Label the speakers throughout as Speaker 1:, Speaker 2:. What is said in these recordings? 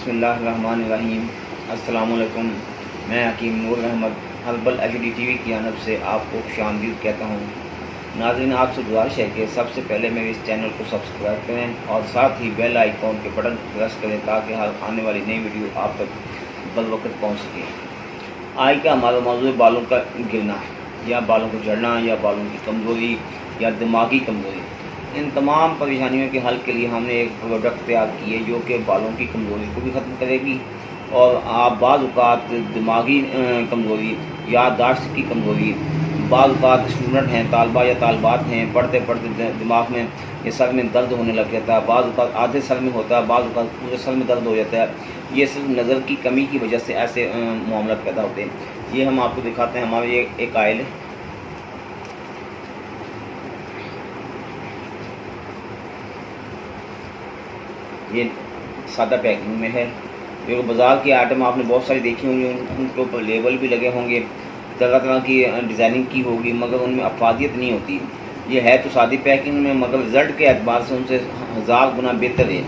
Speaker 1: बिस्मिल्लाहिर्रहमानिर्रहीम। अस्सलामु अलैकुम। मैं हकीम नूर अहमद हर्बल HD TV की जानब से आपको खुशामदीद कहता हूँ। नाज़रीन, आपसे गुजारिश है कि सबसे पहले मेरे इस चैनल को सब्सक्राइब करें और साथ ही बेल आइकॉन के बटन प्रेस करें ताकि हर आने वाली नई वीडियो आप तक बरवक्त पहुँच सके। आज का हमारा मौजूद बालों का गिरना या बालों को झड़ना या बालों की कमज़ोरी या दिमागी कमज़ोरी, इन तमाम परेशानियों के हल के लिए हमने एक प्रोडक्ट तैयार की है जो कि बालों की कमज़ोरी को भी ख़त्म करेगी। और आप बाज़ औक़ात दिमागी कमज़ोरी, याददाश्त की कमज़ोरी, बाज़ औक़ात स्टूडेंट हैं, तालबा या तालबात हैं, पढ़ते पढ़ते दिमाग में ये सर में दर्द होने लग जाता है, बाज़ औक़ात आधे सर में होता है, बाज़ औक़ात पूरे सर में दर्द हो जाता है। ये सिर्फ नज़र की कमी की वजह से ऐसे मामला पैदा होते हैं। ये हम आपको दिखाते हैं। हमारे ये एक आयल है, ये सादा पैकिंग में है। जो बाज़ार की आइटम आपने बहुत सारी देखी होंगी, उनके ऊपर लेबल भी लगे होंगे, तरह तरह की डिज़ाइनिंग की होगी, मगर उनमें अफादियत नहीं होती। ये है तो सादी पैकिंग में, मगर रिज़ल्ट के एतबार से उनसे 1000 गुना बेहतर है।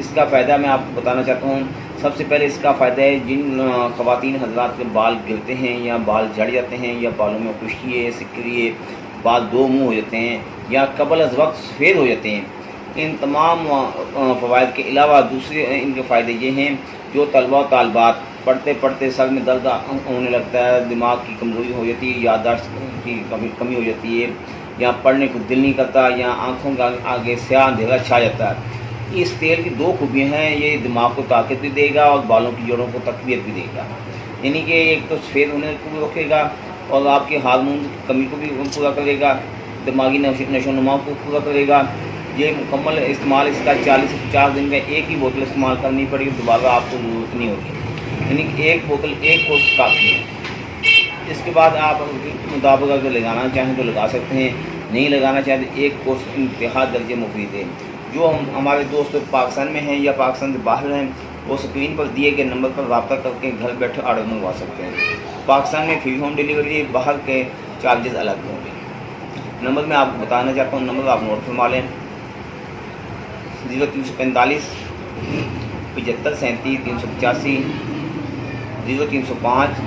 Speaker 1: इसका फ़ायदा मैं आपको बताना चाहता हूँ। सबसे पहले इसका फ़ायदा है जिन ख़वातीन हज़रात के बाल गिरते हैं या बाल झड़ जाते हैं या बालों में खुश्की है, सिकरी है, बाल दो मुँह हो जाते हैं या कबल अज़ वक्त सफ़ेद हो जाते हैं। इन तमाम फ़वाइद के अलावा दूसरे इनके फ़ायदे ये हैं, जो तलबा और तालबात पढ़ते पढ़ते सर में दर्द होने लगता है, दिमाग की कमज़ोरी हो जाती है, याददाश्त की कमी हो जाती है, या पढ़ने को दिल नहीं करता, या आँखों के आगे स्याह अंधेरा छा जाता है। इस तेल की दो खूबियाँ हैं, ये दिमाग को ताकत भी देगा और बालों की जड़ों को तक़वियत भी देगा। यानी कि एक तो सफ़ेद होने को भी रोकेगा और आपके हार्मोन की कमी को भी पूरा करेगा, दिमागी नशोनुमा को पूरा करेगा। ये मुकम्मल इस्तेमाल इसका 40 से 50 दिन में एक ही बोतल इस्तेमाल करनी पड़ेगी, दोबारा आपको ज़रूरत नहीं होगी। यानी कि एक बोतल एक कोर्स काफ़ी है। इसके बाद आप मुताबिक अगर लगाना चाहें तो लगा सकते हैं, नहीं लगाना चाहें तो एक कोर्स इंतहा दर्जे मुफीद है। जो हमारे दोस्त पाकिस्तान में हैं या पाकिस्तान से बाहर हैं, वो स्क्रीन पर दिए गए नंबर पर रब्ता करके घर बैठे ऑर्डर मंगवा सकते हैं। पाकिस्तान में फ्री होम डिलीवरी, बाहर के चार्जेस अलग होंगे। नंबर मैं आपको बताना चाहता हूँ, नंबर आप नोट फरमा लें। 0345 75 37 385, 0305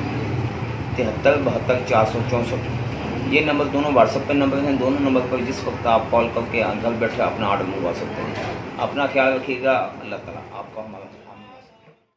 Speaker 1: 73 72 464। ये नंबर दोनों व्हाट्सएप पर नंबर हैं। दोनों नंबर पर जिस वक्त आप कॉल करके घर बैठे अपना ऑर्डर मंगवा सकते हैं। अपना ख्याल रखिएगा। अल्लाह ताला आपका हमारा